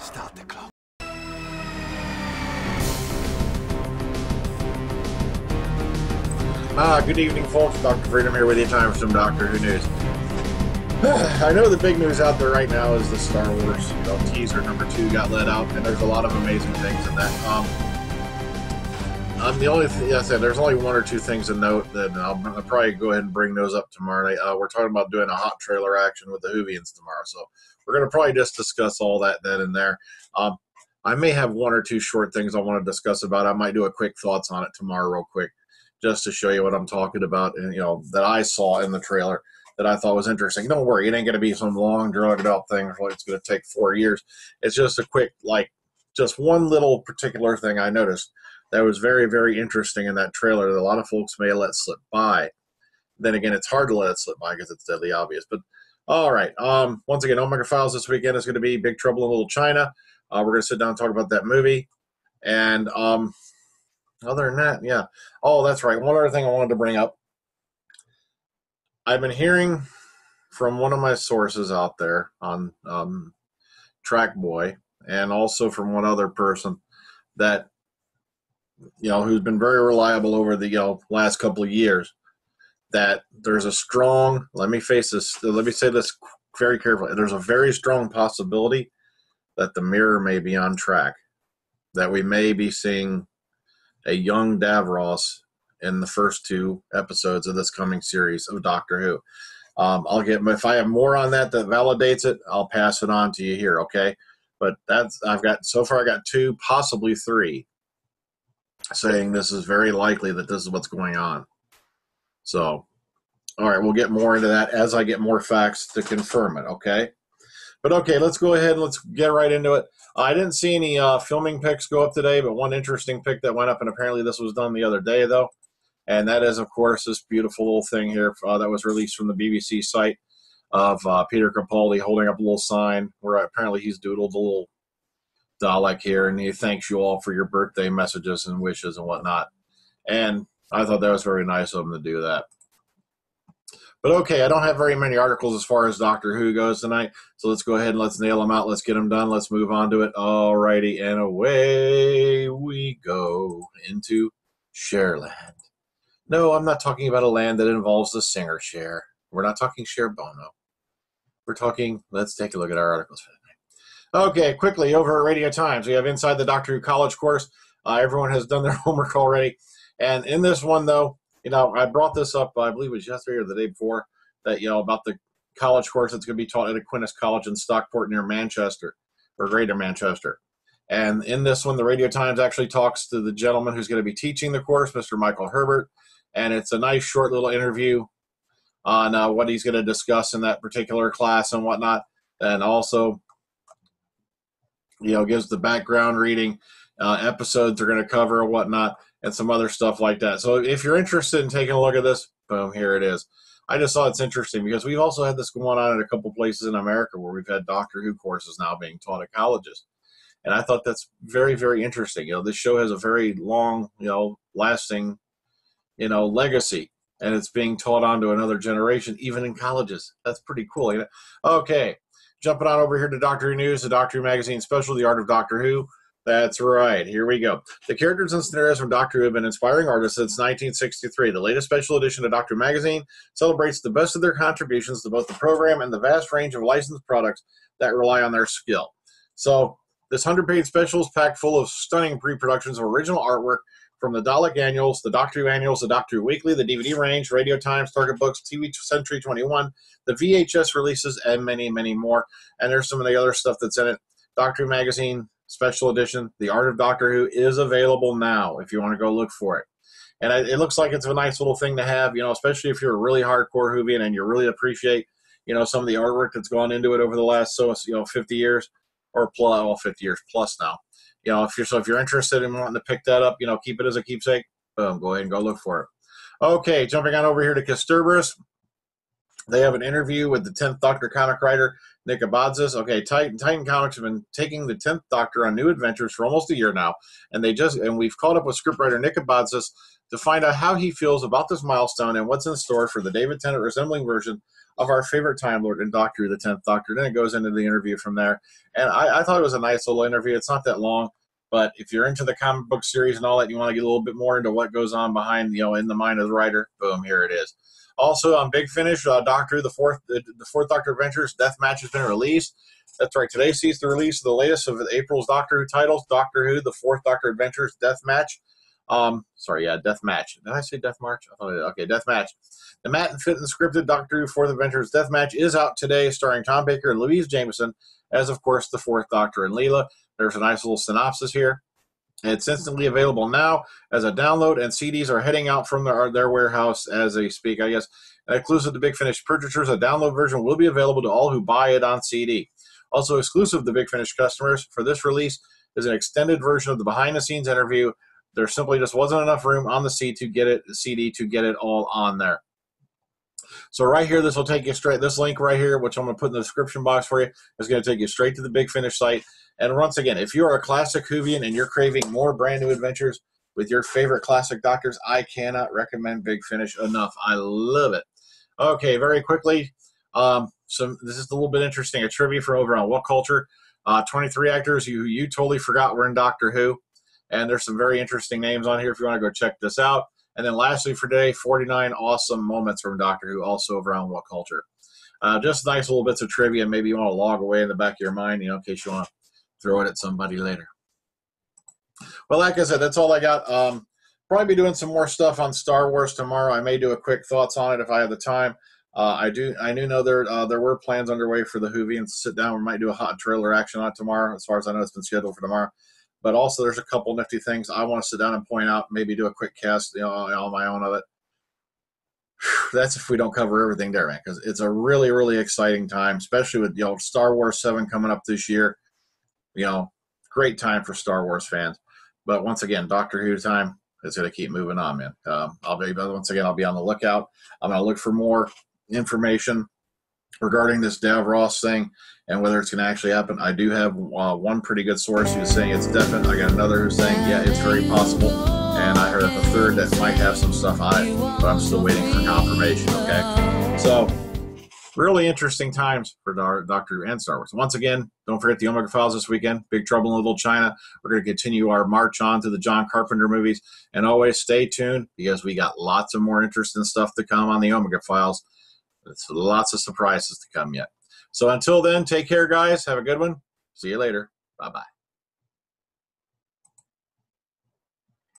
Start the clock. Good evening, folks. Dr. Freedom here with you. Time for some Doctor Who news. I know the big news out there right now is the Star Wars teaser number 2 got let out, and there's a lot of amazing things in that. The only thing I said, there's only 1 or 2 things to note. Then I'll probably go ahead and bring those up tomorrow night. We're talking about doing a hot trailer action with the Whovians tomorrow, so we're going to probably just discuss all that then and there. I may have 1 or 2 short things I want to discuss about. I might do a quick thoughts on it tomorrow, real quick, just to show you what I'm talking about, and that I saw in the trailer that I thought was interesting. Don't worry, it ain't going to be some long, drawn-out thing where it's going to take 4 years. It's just a quick, just one little particular thing I noticed that was very, very interesting in that trailer that a lot of folks may let slip by. Then again, it's hard to let it slip by because it's deadly obvious. But all right, once again, Omega Files this weekend is going to be Big Trouble in Little China. We're going to sit down and talk about that movie. And other than that, yeah. Oh, that's right. One other thing I wanted to bring up. I've been hearing from one of my sources out there on Trackboy, and also from one other person that who's been very reliable over the last couple of years, that there's a strong, let me say this very carefully, there's a very strong possibility that the Mirror may be on track, that we may be seeing a young Davros in the first 2 episodes of this coming series of Doctor Who. If I have more on that validates it, I'll pass it on to you here, okay? But so far I got 2, possibly 3, saying this is very likely that this is what's going on. So, all right, we'll get more into that as I get more facts to confirm it, okay? But okay, let's go ahead and let's get right into it. I didn't see any filming pics go up today, but one interesting pic that went up, and apparently this was done the other day, though, and that is, of course, this beautiful little thing here that was released from the BBC site of Peter Capaldi holding up a little sign where apparently he's doodled a little Dalek here, and he thanks you all for your birthday messages and wishes and whatnot. And I thought that was very nice of him to do that. But okay, I don't have very many articles as far as Doctor Who goes tonight, so let's go ahead and let's nail them out. Let's get them done. Let's move on to it. Alrighty, and away we go into Cherland. No, I'm not talking about a land that involves the singer Cher. We're not talking Cher Bono. We're talking, let's take a look at our articles for tonight. Okay, quickly, over at Radio Times, we have Inside the Doctor Who College Course. Everyone has done their homework already. And in this one, though, I brought this up, I believe it was yesterday or the day before, that, about the college course that's going to be taught at Aquinas College in Stockport near Manchester, or Greater Manchester. And in this one, the Radio Times actually talks to the gentleman who's going to be teaching the course, Mr. Michael Herbert. And it's a nice short little interview on what he's going to discuss in that particular class and whatnot. And also, gives the background reading, episodes they're going to cover and whatnot, and some other stuff like that. So if you're interested in taking a look at this, boom, here it is. I just thought it's interesting because we've also had this going on in a couple places in America where we've had Doctor Who courses now being taught at colleges. And I thought that's very, very interesting. This show has a very long, lasting, legacy, and it's being taught on to another generation, even in colleges. That's pretty cool. Okay, jumping on over here to Doctor Who News, the Doctor Who Magazine Special, The Art of Doctor Who. That's right. Here we go. The characters and scenarios from Doctor Who have been inspiring artists since 1963. The latest special edition of Doctor Who Magazine celebrates the best of their contributions to both the program and the vast range of licensed products that rely on their skill. So this 100-page special is packed full of stunning pre-productions of original artwork from the Dalek Annuals, the Doctor Who Annuals, the Doctor Who Weekly, the DVD range, Radio Times, Target Books, TV Century 21, the VHS releases, and many, many more. And there's some of the other stuff that's in it. Doctor Who Magazine Special Edition, The Art of Doctor Who, is available now if you want to go look for it. And it looks like it's a nice little thing to have, especially if you're a really hardcore Whovian and you really appreciate, some of the artwork that's gone into it over the last, 50 years or plus, well, 50 years plus now. If you're interested in wanting to pick that up, keep it as a keepsake, boom, go ahead and go look for it. Okay, jumping on over here to Kasterberus. They have an interview with the 10th Doctor comic writer, Nick Abadzis. Okay, Titan Comics have been taking the 10th Doctor on new adventures for almost a year now, and we've caught up with scriptwriter Nick Abadzis to find out how he feels about this milestone and what's in store for the David Tennant resembling version of our favorite Time Lord and Doctor Who, the 10th Doctor. Then it goes into the interview from there. And I thought it was a nice little interview. It's not that long, but if you're into the comic book series and all that, you want to get a little bit more into what goes on behind, in the mind of the writer, boom, here it is. Also, on Big Finish, Doctor Who, the fourth Doctor Adventures Deathmatch has been released. That's right. Today sees the release of the latest of April's Doctor Who titles, Doctor Who, the fourth Doctor Adventures Deathmatch. Deathmatch. Did I say Death March? I thought I did. Okay, Deathmatch. The Matt and Fitton scripted Doctor Who Fourth Adventures Deathmatch is out today, starring Tom Baker and Louise Jameson as, of course, the fourth Doctor and Leela. There's a nice little synopsis here. It's instantly available now as a download, and CDs are heading out from their warehouse as they speak, I guess. And exclusive to Big Finish purchasers, a download version will be available to all who buy it on CD. Also exclusive to Big Finish customers for this release is an extended version of the behind-the-scenes interview. There simply just wasn't enough room on the CD to get it all on there. So right here, this will take you straight. This link right here, which I'm going to put in the description box for you, is going to take you straight to the Big Finish site. And once again, if you are a classic Whovian and you're craving more brand new adventures with your favorite classic doctors, I cannot recommend Big Finish enough. I love it. Okay, very quickly, this is a little bit interesting. A trivia for over on What Culture. 23 actors you totally forgot were in Doctor Who. And there's some very interesting names on here if you want to go check this out. And then lastly for today, 49 awesome moments from Doctor Who, also over on What Culture. Just nice little bits of trivia. Maybe you want to log away in the back of your mind, in case you want to throw it at somebody later. Well, like I said, that's all I got. Probably be doing some more stuff on Star Wars tomorrow. I may do a quick thoughts on it if I have the time. I do know there were plans underway for the Whovians to sit down. We might do a hot trailer action on it tomorrow. As far as I know, it's been scheduled for tomorrow. But also, there's a couple nifty things I want to sit down and point out. Maybe do a quick cast, on my own of it. That's if we don't cover everything there, man. Because it's a really, really exciting time, especially with Star Wars 7 coming up this year. Great time for Star Wars fans. But once again, Doctor Who time is going to keep moving on, man. I'll be on the lookout. I'm going to look for more information regarding this Davros thing and whether it's going to actually happen. I do have one pretty good source who's saying it's definite. I got another who's saying, yeah, it's very possible. And I heard a third that might have some stuff on it, but I'm still waiting for confirmation, okay? So, really interesting times for Doctor Who and Star Wars. Once again, don't forget the Omega Files this weekend. Big Trouble in Little China. We're going to continue our march on to the John Carpenter movies. And always stay tuned because we got lots of more interesting stuff to come on the Omega Files. It's lots of surprises to come yet. So until then, take care, guys. Have a good one. See you later. Bye-bye.